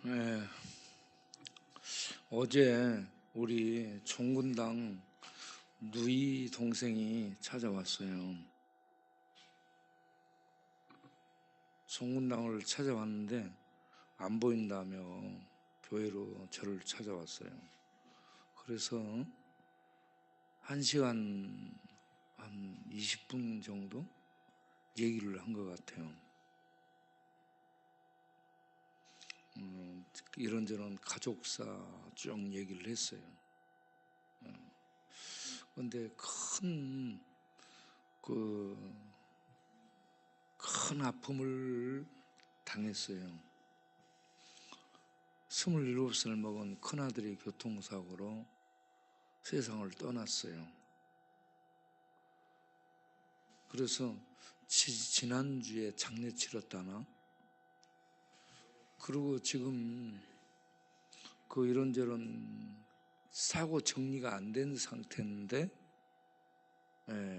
네, 어제 우리 종군당 누이 동생이 찾아왔어요. 종군당을 찾아왔는데 안 보인다며 교회로 저를 찾아왔어요. 그래서 1시간 한 20분 정도 얘기를 한 것 같아요. 이런저런 가족사 쭉 얘기를 했어요. 근데 큰 아픔을 당했어요. 27살 먹은 큰아들이 교통사고로 세상을 떠났어요. 그래서 지난주에 장례 치렀다나? 그리고 지금 이런저런 사고 정리가 안 된 상태인데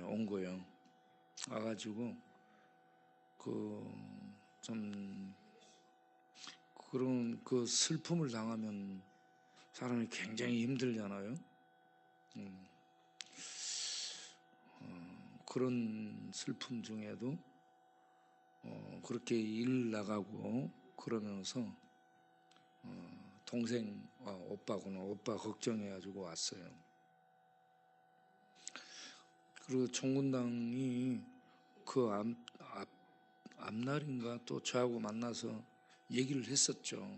온 거예요. 와가지고 좀 그런 슬픔을 당하면 사람이 굉장히 힘들잖아요. 그런 슬픔 중에도 그렇게 일 나가고 그러면서 동생 오빠구나 오빠 걱정해가지고 왔어요. 그리고 종군당이 앞날인가 또 저하고 만나서 얘기를 했었죠.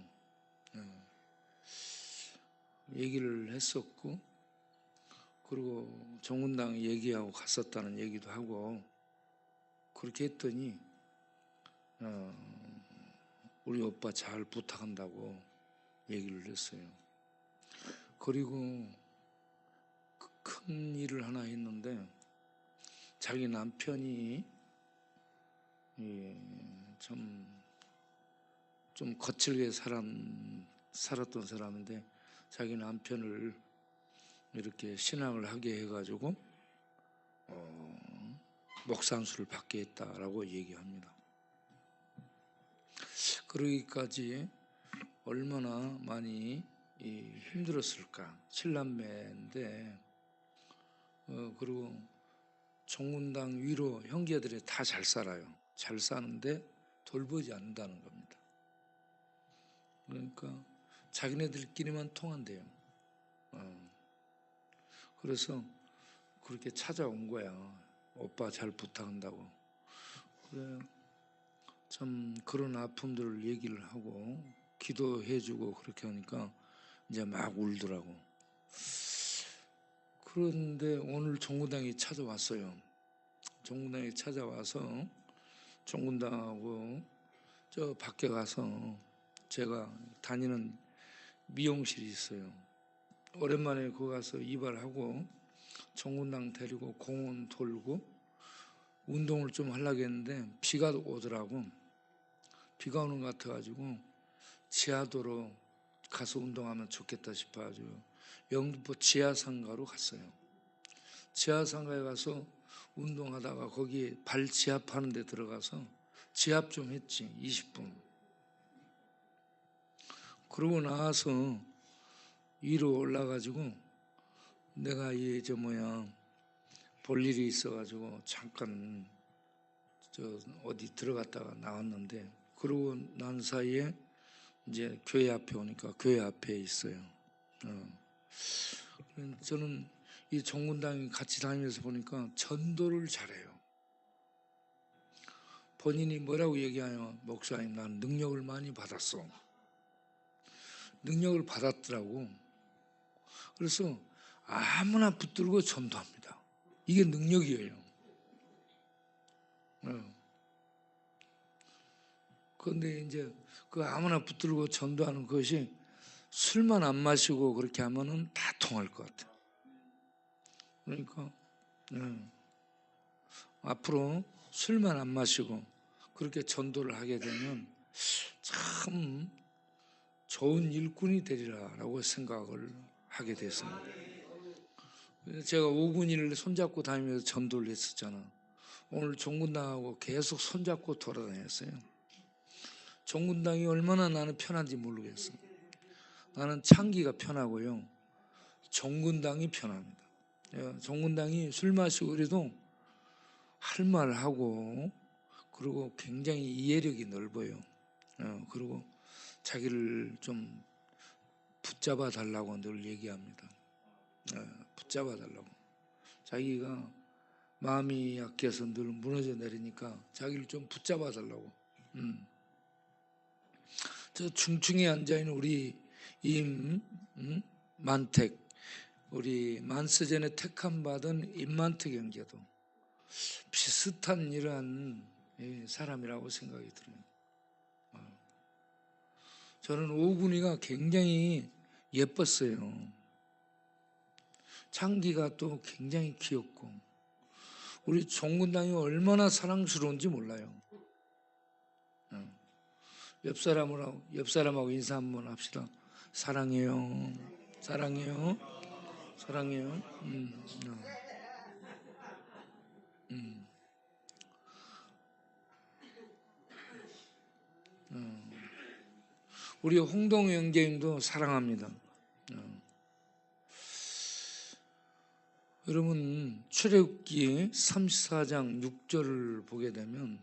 얘기를 했었고 그리고 종군당 얘기하고 갔었다는 얘기도 하고 그렇게 했더니 우리 오빠 잘 부탁한다고 얘기를 했어요. 그리고 큰 일을 하나 했는데 자기 남편이 좀 거칠게 살았던 사람인데 자기 남편을 이렇게 신앙을 하게 해가지고 목산수를 받게 했다라고 얘기합니다. 그러기까지 얼마나 많이 힘들었을까. 7남매인데 그리고 종군당 위로 형제들이 다 잘 살아요. 잘 사는데 돌보지 않는다는 겁니다. 그러니까 자기네들끼리만 통한대요. 그래서 그렇게 찾아온 거야. 오빠 잘 부탁한다고. 그래, 참 그런 아픔들을 얘기를 하고 기도해주고 그렇게 하니까 이제 막 울더라고. 그런데 오늘 종군당이 찾아왔어요. 종군당이 찾아와서 종군당하고 저 밖에 가서 제가 다니는 미용실이 있어요. 오랜만에 거기 가서 이발하고 종군당 데리고 공원 돌고 운동을 좀 하려고 했는데 비가 오더라고. 비가 오는 것 같아가지고 지하도로 가서 운동하면 좋겠다 싶어가지고 영등포 지하상가로 갔어요. 지하상가에 가서 운동하다가 거기 발 지압하는 데 들어가서 지압 좀 했지. 20분. 그러고 나와서 위로 올라가지고 내가 볼 일이 있어가지고 잠깐 어디 들어갔다가 나왔는데 그러고 난 사이에 이제 교회 앞에 오니까 교회 앞에 있어요. 저는 이 종군당이 같이 다니면서 보니까 전도를 잘해요. 본인이 뭐라고 얘기하냐, 목사님 난 능력을 많이 받았어. 능력을 받았더라고. 그래서 아무나 붙들고 전도합니다. 이게 능력이에요. 그런데 이제 그 아무나 붙들고 전도하는 것이 술만 안 마시고 그렇게 하면은 다 통할 것 같아요. 그러니까 앞으로 술만 안 마시고 그렇게 전도를 하게 되면 참 좋은 일꾼이 되리라라고 생각을 하게 됐습니다. 제가 5군이를 손잡고 다니면서 전도를 했었잖아. 오늘 종군당하고 계속 손잡고 돌아다녔어요. 종군당이 얼마나 나는 편한지 모르겠어. 나는 창기가 편하고요, 종군당이 편합니다. 종군당이 술 마시고 그래도 할 말 하고, 그리고 굉장히 이해력이 넓어요. 그리고 자기를 좀 붙잡아 달라고 늘 얘기합니다. 붙잡아 달라고. 자기가 마음이 약해서 늘 무너져 내리니까 자기를 좀 붙잡아 달라고. 저 중층에 앉아있는 우리 만택, 우리 만세전에 택함 받은 임만택 형제도 비슷한 이러한 사람이라고 생각이 들어요. 저는 오군이가 굉장히 예뻤어요. 창기가 또 굉장히 귀엽고, 우리 종군당이 얼마나 사랑스러운지 몰라요. 옆 사람하고 인사 한번 합시다. 사랑해요. 사랑해요. 사랑해요. 우리 홍동 형제님도 사랑합니다. 여러분, 출애굽기 34장 6절을 보게 되면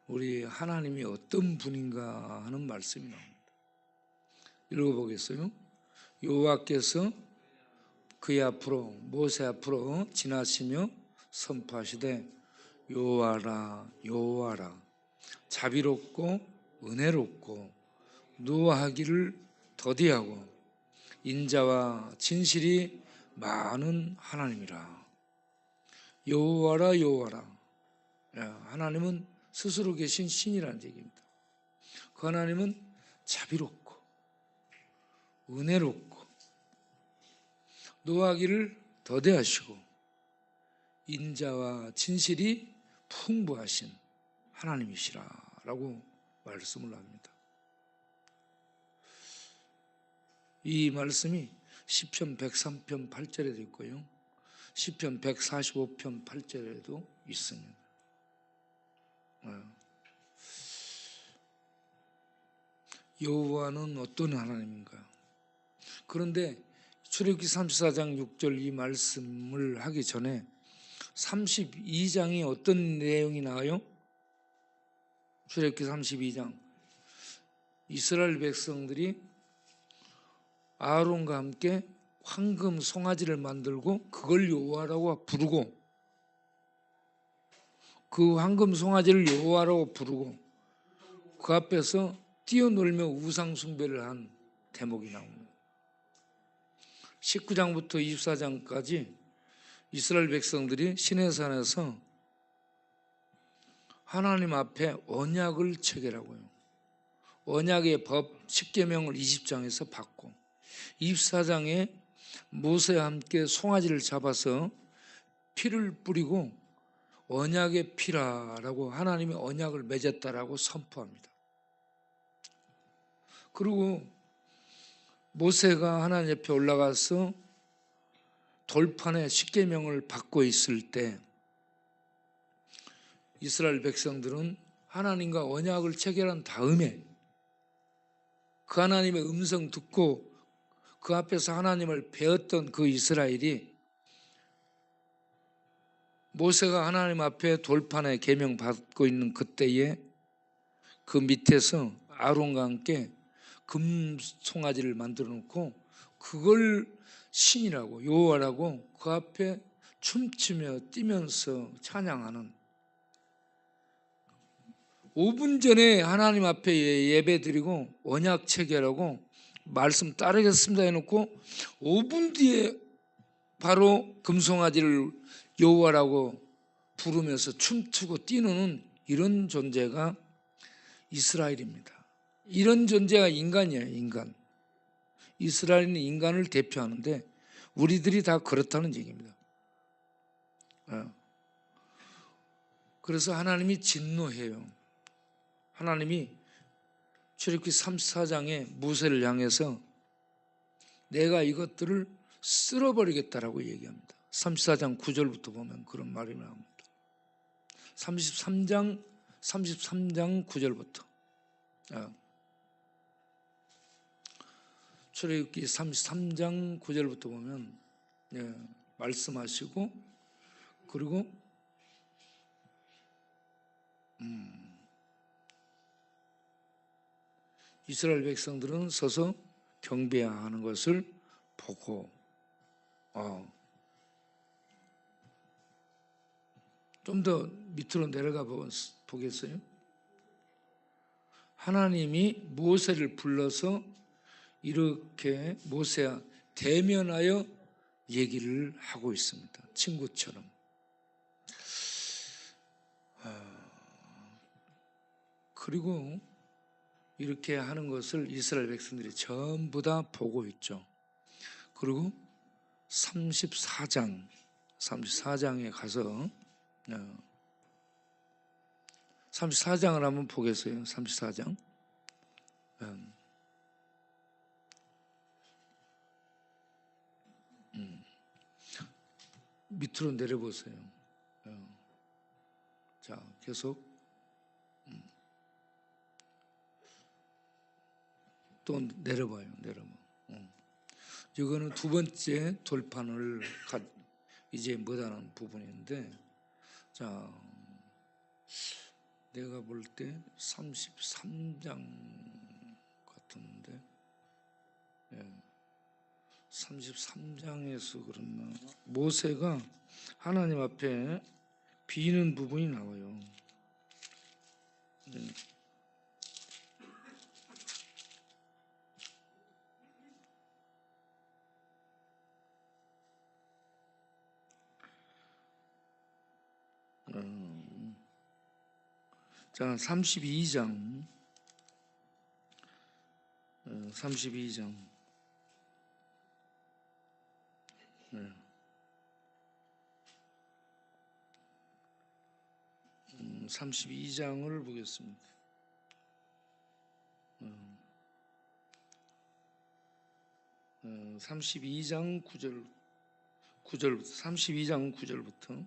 우리 하나님이 어떤 분인가 하는 말씀이 나옵니다. 읽어보겠어요. 여호와께서 그의 앞으로, 모세 앞으로 지나시며 선포하시되 여호와라 여호와라, 자비롭고 은혜롭고 노하기를 더디하고 인자와 진실이 많은 하나님이라. 여호와라 여호와라. 하나님은 스스로 계신 신이라는 얘기입니다. 그 하나님은 자비롭고 은혜롭고 노하기를 더디하시고 인자와 진실이 풍부하신 하나님이시라라고 말씀을 합니다. 이 말씀이 시편 103편 8절에도 있고요, 시편 145편 8절에도 있습니다. 여호와는 어떤 하나님인가? 그런데 출애굽기 34장 6절 이 말씀을 하기 전에 32장이 어떤 내용이 나와요? 출애굽기 32장, 이스라엘 백성들이 아론과 함께 황금 송아지를 만들고 그걸 여호와라고 부르고, 그 황금 송아지를 여호와라고 부르고 그 앞에서 뛰어놀며 우상 숭배를 한 대목이 나옵니다. 19장부터 24장까지 이스라엘 백성들이 시내산에서 하나님 앞에 언약을 체결하고요, 언약의 법 10계명을 20장에서 받고 24장에 모세와 함께 송아지를 잡아서 피를 뿌리고 언약의 피라라고 하나님이 언약을 맺었다라고 선포합니다. 그리고 모세가 하나님 옆에 올라가서 돌판에 10계명을 받고 있을 때 이스라엘 백성들은 하나님과 언약을 체결한 다음에 그 하나님의 음성 듣고 그 앞에서 하나님을 배웠던 그 이스라엘이 모세가 하나님 앞에 돌판에 계명 받고 있는 그때에 그 밑에서 아론과 함께 금 송아지를 만들어 놓고 그걸 신이라고 여호와라고 그 앞에 춤추며 뛰면서 찬양하는, 5분 전에 하나님 앞에 예배 드리고 언약 체결하고 말씀 따르겠습니다 해놓고 5분 뒤에 바로 금송아지를 여호와라고 부르면서 춤추고 뛰는 이런 존재가 이스라엘입니다. 이런 존재가 인간이에요. 인간. 이스라엘은 인간을 대표하는데 우리들이 다 그렇다는 얘기입니다. 그래서 하나님이 진노해요. 하나님이 출애굽기 34장에 모세를 향해서 내가 이것들을 쓸어버리겠다라고 얘기합니다. 34장 9절부터 보면 그런 말이 나옵니다. 33장 33장 9절부터 출애굽기 33장 9절부터 보면 말씀하시고, 그리고 이스라엘 백성들은 서서 경배하는 것을 보고 좀 더 밑으로 내려가 보겠어요? 하나님이 모세를 불러서 이렇게 모세와 대면하여 얘기를 하고 있습니다. 친구처럼. 그리고 이렇게 하는 것을 이스라엘 백성들이 전부 다 보고 있죠. 그리고 34장에 가서 34장을 한번 보겠어요. 34장. 밑으로 내려보세요. 자, 계속. 또 내려봐요. 이거는 두 번째 돌판을 이제 못하는 부분인데, 자, 내가 볼 때 33장 같은데, 33장에서 그러나 모세가 하나님 앞에 비는 부분이 나와요. 자, 32장 32장을 보겠습니다. 32장 9절부터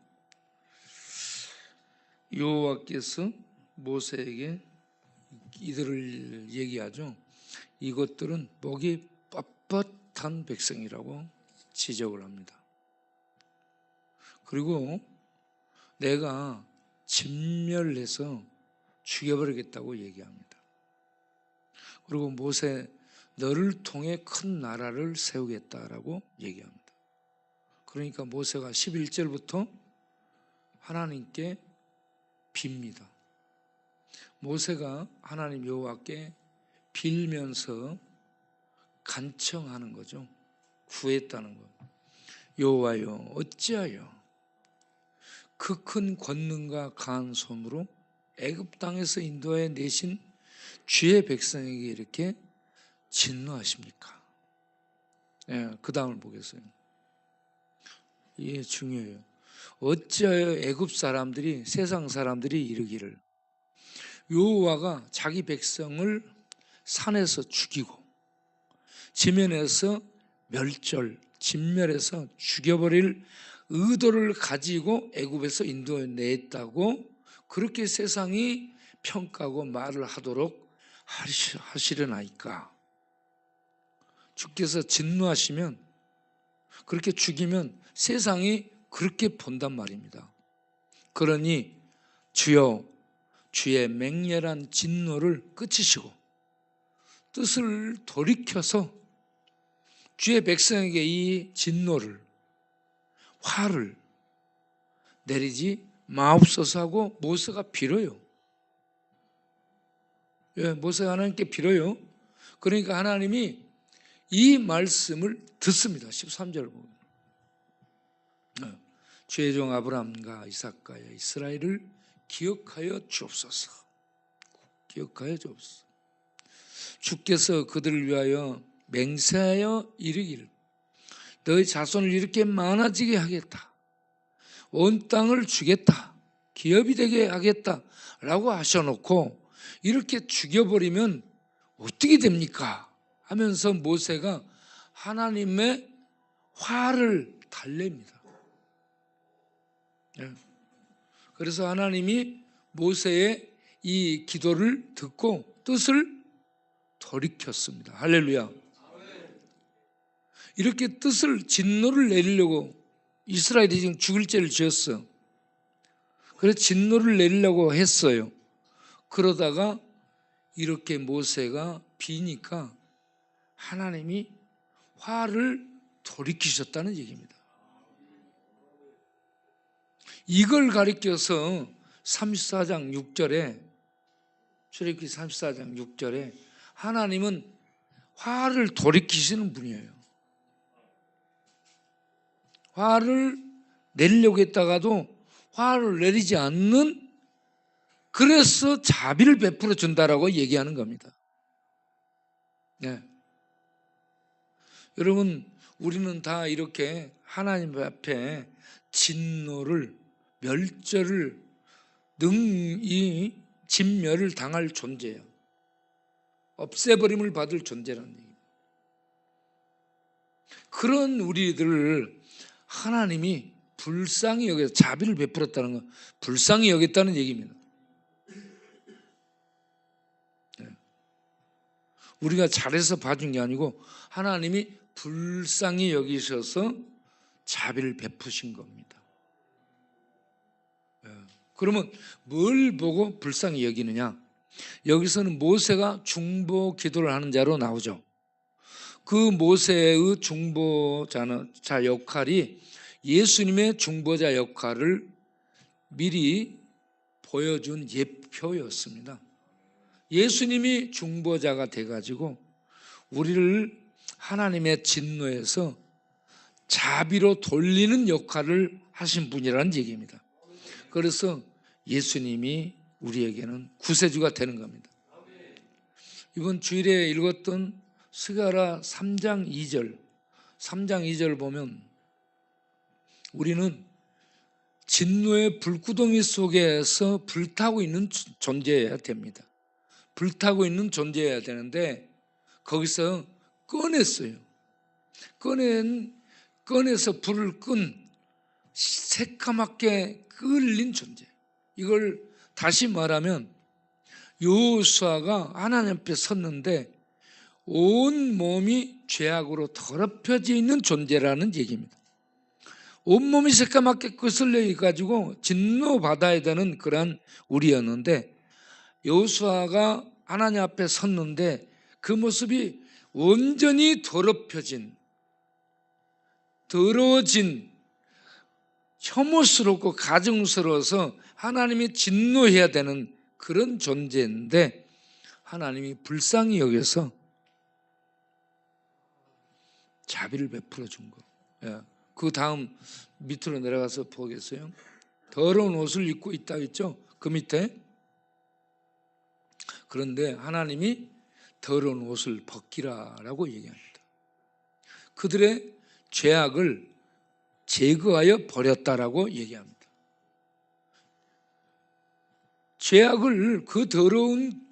여호와께서 모세에게 이들을 얘기하죠. 이것들은 목이 뻣뻣한 백성이라고 지적을 합니다. 그리고 내가 진멸해서 죽여버리겠다고 얘기합니다. 그리고 모세, 너를 통해 큰 나라를 세우겠다라고 얘기합니다. 그러니까 모세가 11절부터 하나님께 빕니다. 모세가 하나님 여호와께 빌면서 간청하는 거죠. 구했다는 거. 여호와여, 어찌하여 그 큰 권능과 강한 손으로 애굽 땅에서 인도해 내신 주의 백성에게 이렇게 진노하십니까? 그 다음을 보겠어요. 이게 중요해요. 어찌하여 애굽 사람들이, 세상 사람들이 이르기를 여호와가 자기 백성을 산에서 죽이고 지면에서 진멸해서 죽여버릴 의도를 가지고 애굽에서 인도해냈다고 그렇게 세상이 평가하고 말을 하도록 하시려나이까. 주께서 진노하시면, 그렇게 죽이면 세상이 그렇게 본단 말입니다. 그러니 주여, 주의 맹렬한 진노를 그치시고 뜻을 돌이켜서 주의 백성에게 이 진노를, 화를 내리지 마옵소서 하고 모세가 빌어요. 모세가 하나님께 빌어요. 그러니까 하나님이 이 말씀을 듣습니다. 13절 보면 주의 종 아브라함과 이삭과 이스라엘을 기억하여 주옵소서. 기억하여 주옵소서. 주께서 그들을 위하여 맹세하여 이르기를 너희 자손을 이렇게 많아지게 하겠다, 온 땅을 주겠다, 기업이 되게 하겠다 라고 하셔놓고 이렇게 죽여버리면 어떻게 됩니까? 하면서 모세가 하나님의 화를 달랩니다. 그래서 하나님이 모세의 이 기도를 듣고 뜻을 돌이켰습니다. 할렐루야. 이렇게 뜻을 진노를 내리려고 이스라엘이 지금 죽을 죄를 지었어. 그래서 진노를 내리려고 했어요. 그러다가 이렇게 모세가 비니까 하나님이 화를 돌이키셨다는 얘기입니다. 이걸 가리켜서 34장 6절에 출애굽기 34장 6절에 하나님은 화를 돌이키시는 분이에요. 화를 내리려고 했다가도 화를 내리지 않는, 그래서 자비를 베풀어 준다라고 얘기하는 겁니다. 네. 여러분, 우리는 다 이렇게 하나님 앞에 진노를, 멸절을, 능히 진멸을 당할 존재예요. 없애버림을 받을 존재라는 얘기입니다. 그런 우리들을 하나님이 불쌍히 여겨서 자비를 베풀었다는 건 불쌍히 여겼다는 얘기입니다. 우리가 잘해서 봐준 게 아니고 하나님이 불쌍히 여기셔서 자비를 베푸신 겁니다. 그러면 뭘 보고 불쌍히 여기느냐? 여기서는 모세가 중보 기도를 하는 자로 나오죠. 그 모세의 중보자 역할이 예수님의 중보자 역할을 미리 보여준 예표였습니다. 예수님이 중보자가 돼가지고 우리를 하나님의 진노에서 자비로 돌리는 역할을 하신 분이라는 얘기입니다. 그래서 예수님이 우리에게는 구세주가 되는 겁니다. 이번 주일에 읽었던 스가랴 3장 2절 보면 우리는 진노의 불구덩이 속에서 불타고 있는 존재여야 됩니다. 불타고 있는 존재여야 되는데 거기서 꺼냈어요. 꺼내서 불을 끈 새까맣게 끌린 존재. 이걸 다시 말하면 여호수아가 하나님 앞에 섰는데 온 몸이 죄악으로 더럽혀져 있는 존재라는 얘기입니다. 온몸이 새까맣게 거슬려 가지고 진노받아야 되는 그런 우리였는데 여호수아가 하나님 앞에 섰는데 그 모습이 온전히 더러워진 혐오스럽고 가증스러워서 하나님이 진노해야 되는 그런 존재인데 하나님이 불쌍히 여겨서 자비를 베풀어 준 거. 그 다음 밑으로 내려가서 보겠어요. 더러운 옷을 입고 있다 했죠. 그 밑에. 그런데 하나님이 더러운 옷을 벗기라라고 얘기합니다. 그들의 죄악을 제거하여 버렸다라고 얘기합니다. 죄악을 그 더러운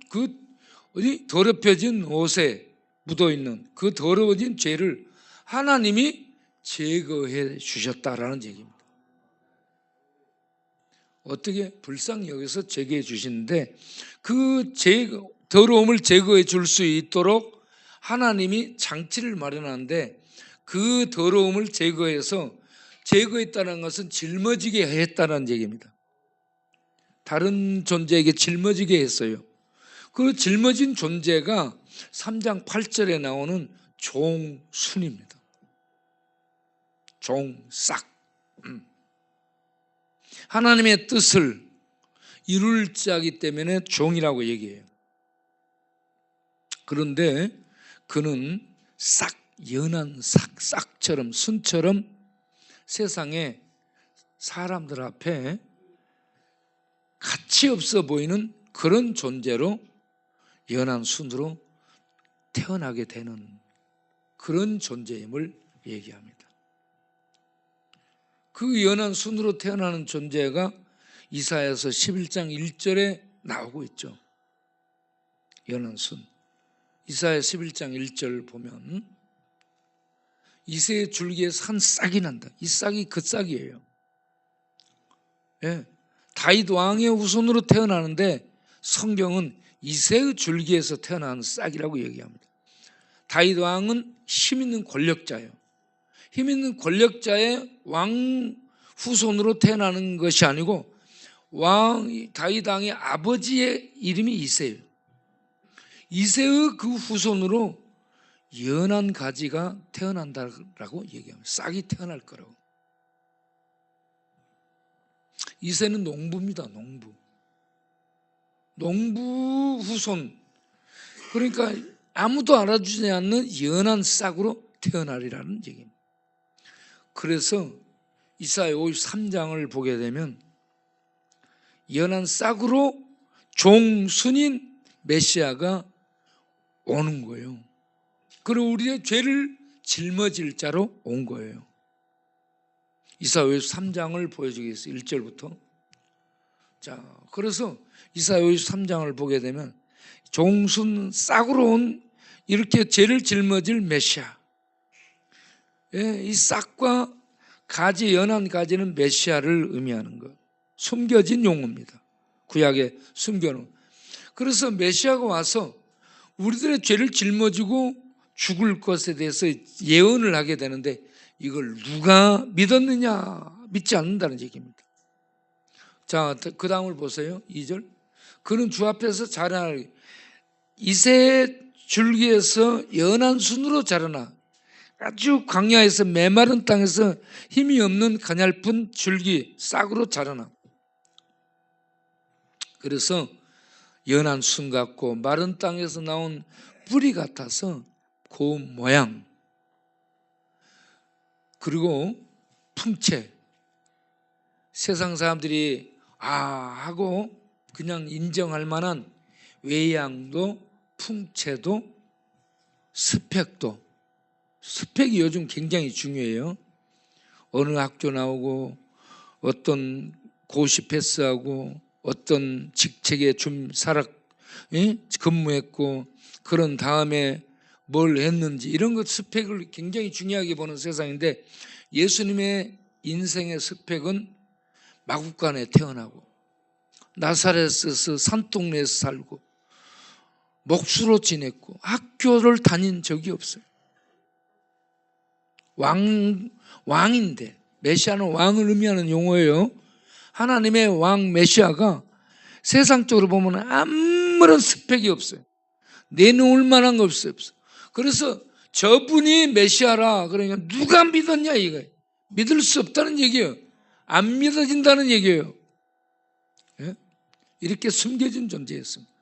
더럽혀진 옷에 묻어있는 그 더러워진 죄를 하나님이 제거해 주셨다라는 얘기입니다. 어떻게 불쌍히 여기서 제거해 주시는데 그 더러움을 제거해 줄 수 있도록 하나님이 장치를 마련하는데 그 더러움을 제거했다는 것은 짊어지게 했다는 얘기입니다. 다른 존재에게 짊어지게 했어요. 그 짊어진 존재가 3장 8절에 나오는 종순입니다. 종싹. 하나님의 뜻을 이룰 자이기 때문에 종이라고 얘기해요. 그런데 그는 연한 싹처럼 순처럼 세상에 사람들 앞에 가치 없어 보이는 그런 존재로 연한 순으로 태어나게 되는 그런 존재임을 얘기합니다. 그 연한 순으로 태어나는 존재가 이사야서 11장 1절에 나오고 있죠. 연한 순. 이사야 11장 1절 보면 이새의 줄기에 산 싹이 난다. 이 싹이 그 싹이에요. 다윗 왕의 후손으로 태어나는데 성경은 이새의 줄기에서 태어난 싹이라고 얘기합니다. 다윗 왕은 힘 있는 권력자예요. 힘 있는 권력자의 왕 후손으로 태어나는 것이 아니고 다윗 왕의 아버지의 이름이 이새예요. 이새의 그 후손으로 연한 가지가 태어난다라고 얘기합니다. 싹이 태어날 거라고. 이새는 농부입니다. 농부 후손. 그러니까 아무도 알아주지 않는 연한 싹으로 태어나리라는 얘기입니다. 그래서 이사야 53장을 보게 되면 연한 싹으로 종순인 메시아가 오는 거예요. 그리고 우리의 죄를 짊어질 자로 온 거예요. 이사야 53장을 보여주겠어요. 1절부터. 자, 그래서 이사야 53장을 보게 되면 종순 싹으로 온 이렇게 죄를 짊어질 메시아. 이 싹과 가지, 연한 가지는 메시아를 의미하는 것. 숨겨진 용어입니다. 구약에 숨겨놓은. 그래서 메시아가 와서 우리들의 죄를 짊어지고 죽을 것에 대해서 예언을 하게 되는데 이걸 누가 믿었느냐? 믿지 않는다는 얘기입니다. 자, 그 다음을 보세요. 2절. 그는 주 앞에서 자라날 이새 줄기에서 연한 순으로 자라나 아주 광야에서 메마른 땅에서 힘이 없는 가냘픈 줄기 싹으로 자라나. 그래서 연한 순 같고 마른 땅에서 나온 뿌리 같아서 고운 모양, 그리고 풍채. 세상 사람들이 하고 그냥 인정할 만한 외양도 풍채도 스펙도. 스펙이 요즘 굉장히 중요해요. 어느 학교 나오고 어떤 고시 패스하고 어떤 직책에 좀 근무했고 그런 다음에 뭘 했는지 이런 것 스펙을 굉장히 중요하게 보는 세상인데 예수님의 인생의 스펙은 마구간에 태어나고 나사렛에서 산동네에서 살고 목수로 지냈고 학교를 다닌 적이 없어요. 왕인데, 메시아는 왕을 의미하는 용어예요. 하나님의 왕 메시아가 세상적으로 보면 아무런 스펙이 없어요. 내놓을 만한 거 없어요. 그래서 저분이 메시아라 그러니까 누가 믿었냐 이거예요. 믿을 수 없다는 얘기예요. 안 믿어진다는 얘기예요. 이렇게 숨겨진 존재였습니다.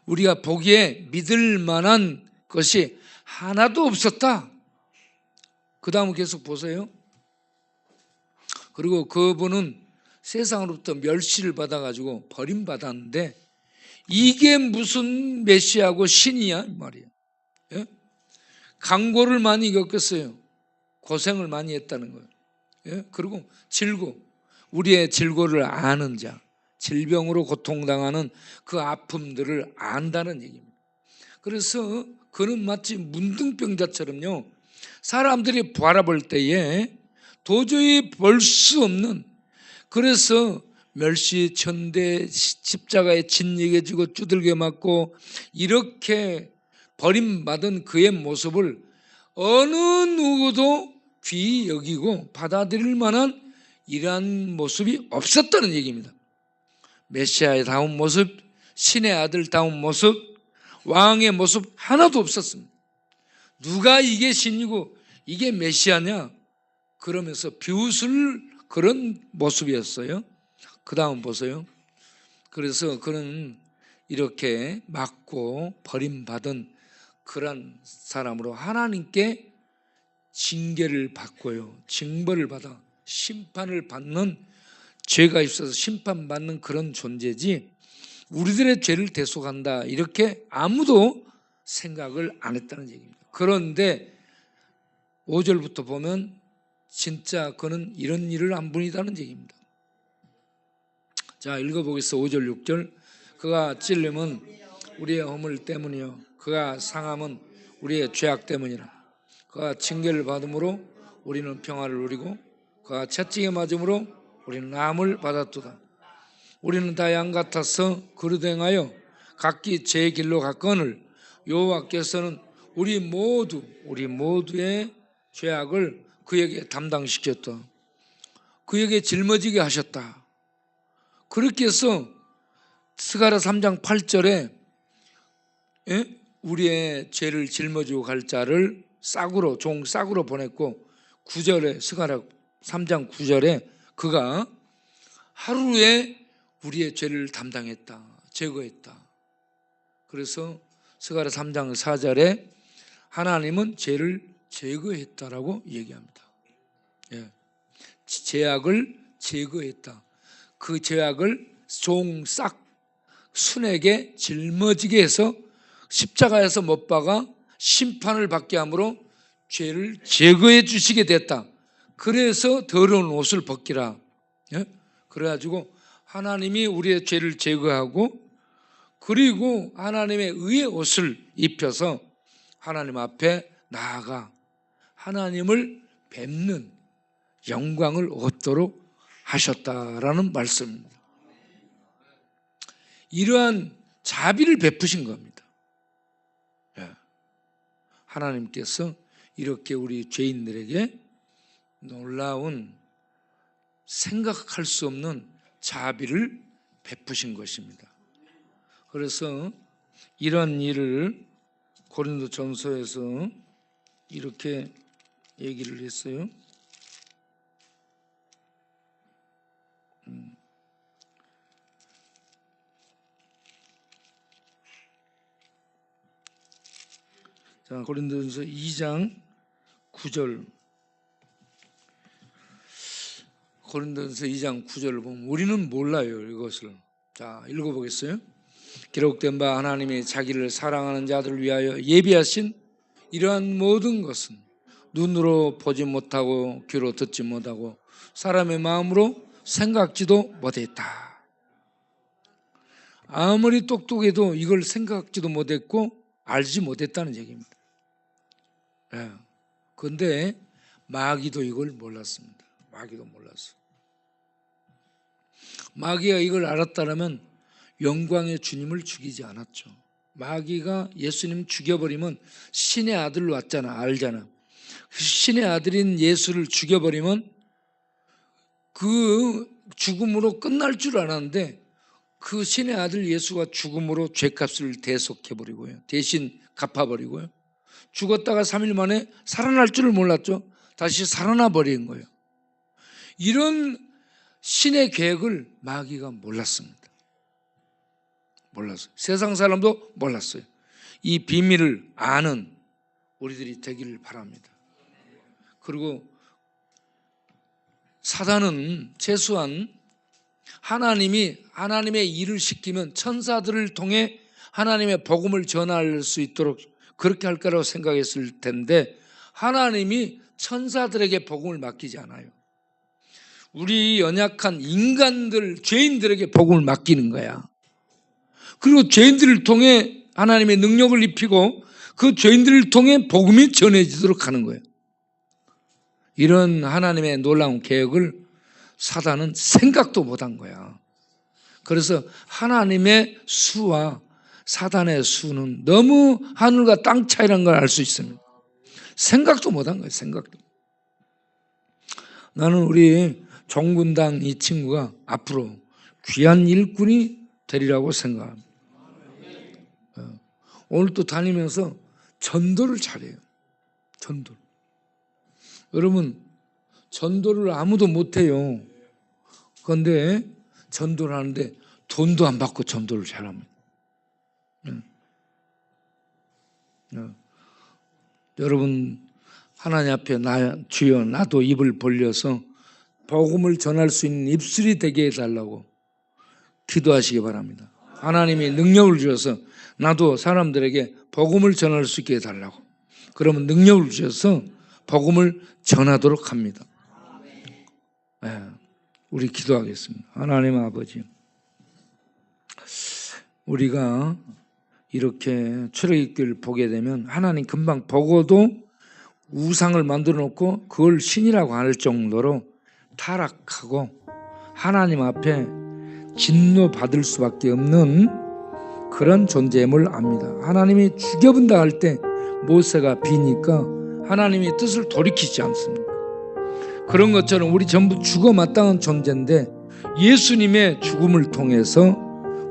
우리가 보기에 믿을 만한 것이 하나도 없었다. 그 다음은 계속 보세요. 그리고 그분은 세상으로부터 멸시를 받아가지고 버림받았는데 이게 무슨 메시아고 신이야 이 말이에요. 예? 강고를 많이 겪었어요. 고생을 많이 했다는 거예요. 예? 그리고 우리의 질고를 아는 자, 질병으로 고통당하는 그 아픔들을 안다는 얘기입니다. 그래서 그는 마치 문둥병자처럼요, 사람들이 바라볼 때에 도저히 볼 수 없는, 그래서 멸시, 천대, 십자가에 진리게 지고 두들겨 맞고 이렇게 버림받은 그의 모습을 어느 누구도 귀히 여기고 받아들일 만한 이러한 모습이 없었다는 얘기입니다. 메시아의 다운 모습, 신의 아들 다운 모습, 왕의 모습 하나도 없었습니다. 누가 이게 신이고 이게 메시아냐 그러면서 비웃을 그런 모습이었어요. 그 다음 보세요. 그래서 그는 이렇게 맞고 버림받은 그런 사람으로 하나님께 징계를 받고요, 징벌을 받아 심판을 받는, 죄가 있어서 심판받는 그런 존재지 우리들의 죄를 대속한다 이렇게 아무도 생각을 안 했다는 얘기입니다. 그런데 5절부터 보면 진짜 그는 이런 일을 안 부리다는 얘기입니다. 자, 읽어보겠습니다. 5절 6절. 그가 찔림은 우리의 허물 때문이요 그가 상함은 우리의 죄악 때문이라. 그가 징계를 받음으로 우리는 평화를 누리고 그가 채찍에 맞음으로 우리는 나음을 받았도다. 우리는 다 양 같아서 그릇 행하여 각기 제 길로 갔거늘 여호와께서는 우리 모두의 죄악을 그에게 담당시켰다. 그에게 짊어지게 하셨다. 그렇게 해서 스가랴 3장 8절에 우리의 죄를 짊어지고 갈 자를 종 싹으로 보냈고 9절에 스가랴 3장 9절에 그가 하루에 우리의 죄를 담당했다. 제거했다. 그래서 스가랴 3장 4절에 하나님은 죄를 제거했다라고 얘기합니다. 죄악을 제거했다. 그 죄악을 종 싹 순에게 짊어지게 해서 십자가에서 못 박아 심판을 받게 함으로 죄를 제거해 주시게 됐다. 그래서 더러운 옷을 벗기라. 그래가지고 하나님이 우리의 죄를 제거하고 그리고 하나님의 의의 옷을 입혀서 하나님 앞에 나아가 하나님을 뵙는 영광을 얻도록 하셨다라는 말씀입니다. 이러한 자비를 베푸신 겁니다. 하나님께서 이렇게 우리 죄인들에게 놀라운 생각할 수 없는 자비를 베푸신 것입니다. 그래서 이런 일을 고린도전서에서 이렇게 얘기를 했어요. 자, 고린도전서 2장 9절. 고린도전서 2장 9절을 보면 우리는 몰라요, 이것을. 자, 읽어보겠어요. 기록된 바 하나님이 자기를 사랑하는 자들을 위하여 예비하신 이러한 모든 것은 눈으로 보지 못하고 귀로 듣지 못하고 사람의 마음으로 생각지도 못했다. 아무리 똑똑해도 이걸 생각지도 못했고 알지 못했다는 얘기입니다. 그런데 마귀도 이걸 몰랐습니다. 마귀도 몰랐어. 마귀가 이걸 알았다면 영광의 주님을 죽이지 않았죠. 마귀가 예수님 죽여버리면 신의 아들 왔잖아, 알잖아. 신의 아들인 예수를 죽여버리면 그 죽음으로 끝날 줄 알았는데 그 신의 아들 예수가 죽음으로 죄값을 대속해버리고요. 대신 갚아버리고요. 죽었다가 3일 만에 살아날 줄을 몰랐죠. 다시 살아나 버린 거예요. 이런 신의 계획을 마귀가 몰랐습니다. 몰랐어요. 세상 사람도 몰랐어요. 이 비밀을 아는 우리들이 되기를 바랍니다. 그리고 사단은 최소한 하나님의 일을 시키면 천사들을 통해 하나님의 복음을 전할 수 있도록 그렇게 할 거라고 생각했을 텐데 하나님이 천사들에게 복음을 맡기지 않아요. 우리 연약한 인간들, 죄인들에게 복음을 맡기는 거야. 그리고 죄인들을 통해 하나님의 능력을 입히고 그 죄인들을 통해 복음이 전해지도록 하는 거예요. 이런 하나님의 놀라운 계획을 사단은 생각도 못한 거야. 그래서 하나님의 수와 사단의 수는 너무 하늘과 땅 차이라는 걸 알 수 있습니다. 생각도 못한 거예요. 생각도. 나는 우리 종군당 이 친구가 앞으로 귀한 일꾼이 되리라고 생각합니다. 오늘 또 다니면서 전도를 잘해요. 전도. 여러분, 전도를 아무도 못해요. 그런데 전도를 하는데 돈도 안 받고 전도를 잘합니다. 여러분, 하나님 앞에 주여 나도 입을 벌려서 복음을 전할 수 있는 입술이 되게 해달라고 기도하시기 바랍니다. 하나님이 능력을 주셔서 나도 사람들에게 복음을 전할 수 있게 해달라고. 그러면 능력을 주셔서 복음을 전하도록 합니다. 우리 기도하겠습니다. 하나님 아버지, 우리가 이렇게 출애굽기를 보게 되면 하나님 금방 보고도 우상을 만들어 놓고 그걸 신이라고 할 정도로 타락하고 하나님 앞에 진노받을 수밖에 없는 그런 존재임을 압니다. 하나님이 죽여본다 할 때 모세가 비니까 하나님의 뜻을 돌이키지 않습니까? 그런 것처럼 우리 전부 죽어 마땅한 존재인데 예수님의 죽음을 통해서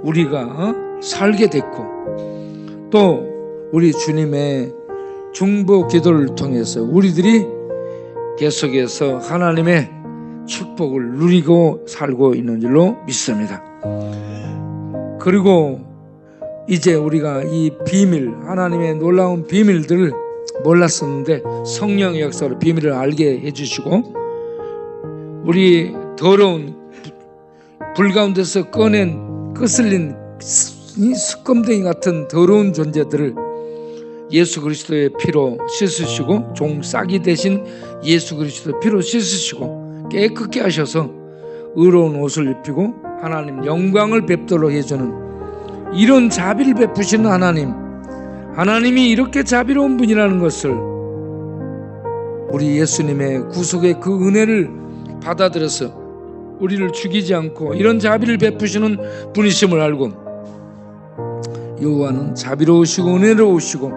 우리가 살게 됐고, 또 우리 주님의 중보 기도를 통해서 우리들이 계속해서 하나님의 축복을 누리고 살고 있는 줄로 믿습니다. 그리고 이제 우리가 이 비밀, 하나님의 놀라운 비밀들을 몰랐었는데 성령의 역사로 비밀을 알게 해주시고, 우리 더러운 불 가운데서 꺼낸 거슬린 이 스검댕이 같은 더러운 존재들을 예수 그리스도의 피로 씻으시고, 종싹이 되신 예수 그리스도의 피로 씻으시고 깨끗게 하셔서 의로운 옷을 입히고 하나님 영광을 뵙도록 해주는 이런 자비를 베푸시는 하나님이 이렇게 자비로운 분이라는 것을, 우리 예수님의 구속의 그 은혜를 받아들여서 우리를 죽이지 않고 이런 자비를 베푸시는 분이심을 알고, 여호와는 자비로우시고 은혜로우시고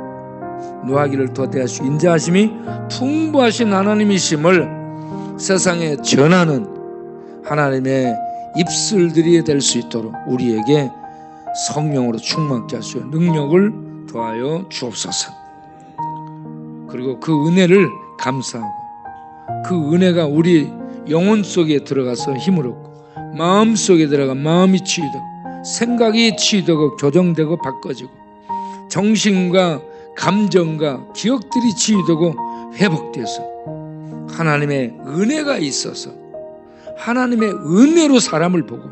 노하기를 더디하시고 인자하심이 풍부하신 하나님이심을 세상에 전하는 하나님의 입술들이 될 수 있도록 우리에게 성령으로 충만케 하시고 능력을 더하여 주옵소서. 그리고 그 은혜를 감사하고 그 은혜가 우리 영혼 속에 들어가서 힘을 얻고 마음 속에 들어가 마음이 치유되고 생각이 치유되고 교정되고 바꿔지고 정신과 감정과 기억들이 치유되고 회복돼서 하나님의 은혜가 있어서 하나님의 은혜로 사람을 보고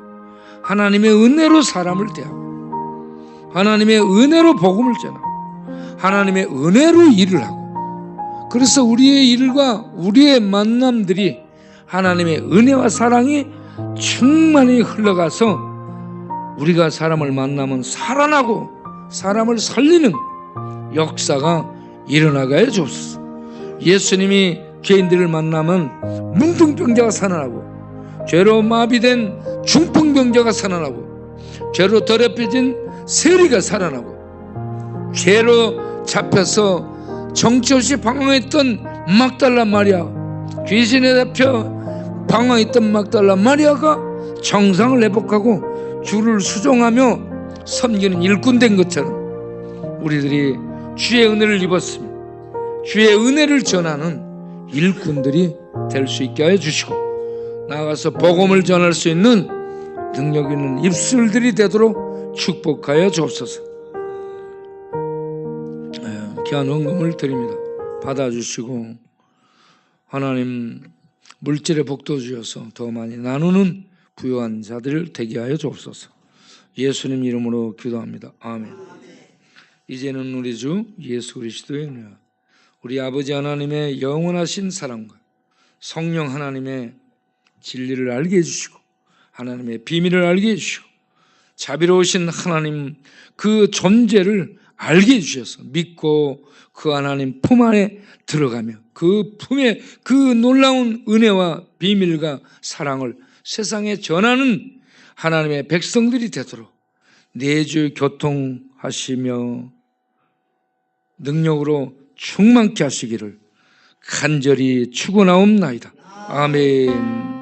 하나님의 은혜로 사람을 대하고 하나님의 은혜로 복음을 전하고 하나님의 은혜로 일을 하고, 그래서 우리의 일과 우리의 만남들이 하나님의 은혜와 사랑이 충만히 흘러가서 우리가 사람을 만나면 살아나고 사람을 살리는 역사가 일어나게 해 주옵소서. 예수님이 죄인들을 만나면 문둥병자가 살아나고, 죄로 마비된 중풍병자가 살아나고, 죄로 더럽혀진 세리가 살아나고, 죄로 잡혀서 정처없이 방황했던 막달라 마리아, 귀신에 잡혀 방황했던 막달라 마리아가 정상을 회복하고 주를 수종하며 섬기는 일꾼 된 것처럼 우리들이 주의 은혜를 입었으며 주의 은혜를 전하는 일꾼들이 될 수 있게 하여 주시고, 나아가서 복음을 전할 수 있는 능력 있는 입술들이 되도록 축복하여 주옵소서. 귀한 헌금을 드립니다. 받아주시고 하나님 물질의 복도 주셔서 더 많이 나누는 부유한 자들 되게 하여 주옵소서. 예수님 이름으로 기도합니다. 아멘. 이제는 우리 주 예수 그리스도의 은혜와 우리 아버지 하나님의 영원하신 사랑과 성령 하나님의 진리를 알게 해주시고 하나님의 비밀을 알게 해주시고 자비로우신 하나님 그 존재를 알게 해주셔서 믿고 그 하나님 품 안에 들어가며 그 품에 그 놀라운 은혜와 비밀과 사랑을 세상에 전하는 하나님의 백성들이 되도록 내주 교통하시며 능력으로 충만케 하시기를 간절히 축원하옵나이다. 아멘.